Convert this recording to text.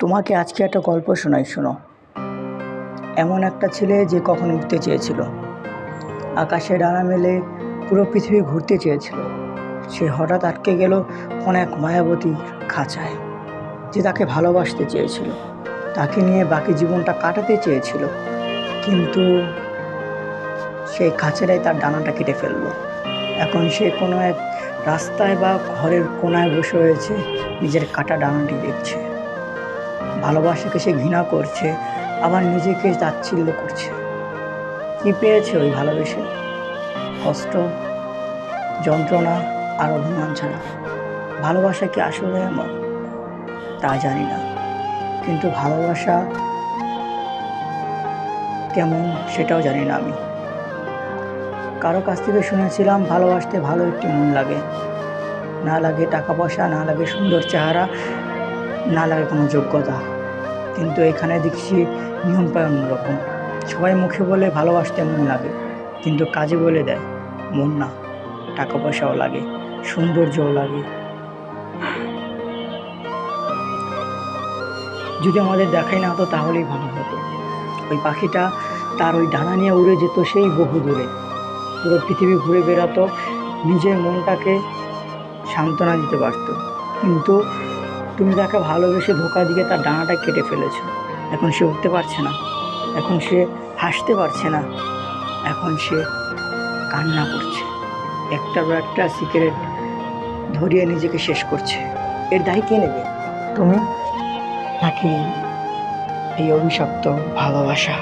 তোমাকে আজকে একটা গল্প শোনাই, শোনো। এমন একটা ছেলে যে কখন উঠতে চেয়েছিল, আকাশে ডানা মেলে পুরো পৃথিবী ঘুরতে চেয়েছিল। সে হঠাৎ আটকে গেল কোন এক মায়াবতীর খাঁচায়। যে তাকে ভালোবাসতে চেয়েছিল, তাকে নিয়ে বাকি জীবনটা কাটাতে চেয়েছিল, কিন্তু সেই খাঁচাটাই তার ডানাটা কেটে ফেললো। এখন সে কোনো এক রাস্তায় বা ঘরের কোনায় বসে হয়েছে, নিজের কাটা ডানাটি দেখছে। ভালোবাসাকে সে ঘৃণা করছে, আবার নিজেকে তাচ্ছিল্য করছে। কি পেয়েছে ওই ভালোবেসে? কষ্ট, যন্ত্রণা আর অভিমান ছাড়া। ভালোবাসা কি আসলে এমন? তা জানি না, কিন্তু ভালোবাসা কেমন সেটাও জানি না আমি। কারো কাছ থেকে শুনেছিলাম ভালোবাসতে ভালো একটি মন লাগে, না লাগে টাকা পয়সা, না লাগে সুন্দর চেহারা, না লাগে কোনো যোগ্যতা। কিন্তু এখানে দেখছি নিয়মটা অন্যরকম। সবাই মুখে বলে ভালোবাসতে মন লাগে, কিন্তু কাজে বলে দেয় মন না, টাকা পয়সাও লাগে, সৌন্দর্যও লাগে। যদি আমাদের দেখাই না হতো তাহলেই ভালো হতো। ওই পাখিটা তার ওই ডানা নিয়ে উড়ে যেত সেই বহু দূরে, পুরো পৃথিবী ঘুরে বেড়াতো, নিজের মনটাকে সান্ত্বনা দিতে পারতো। কিন্তু তুমি তাকে ভালোবেসে ধোঁকা দিয়ে তার ডানাটা কেটে ফেলেছো। এখন সে উঠতে পারছে না, এখন সে হাসতে পারছে না, এখন সে কান্না করছে, একটার পর একটা সিগারেট ধরিয়ে নিজেকে শেষ করছে। এর দায় কে নেবে? তুমি নাকি এই অভিশপ্ত ভালোবাসা?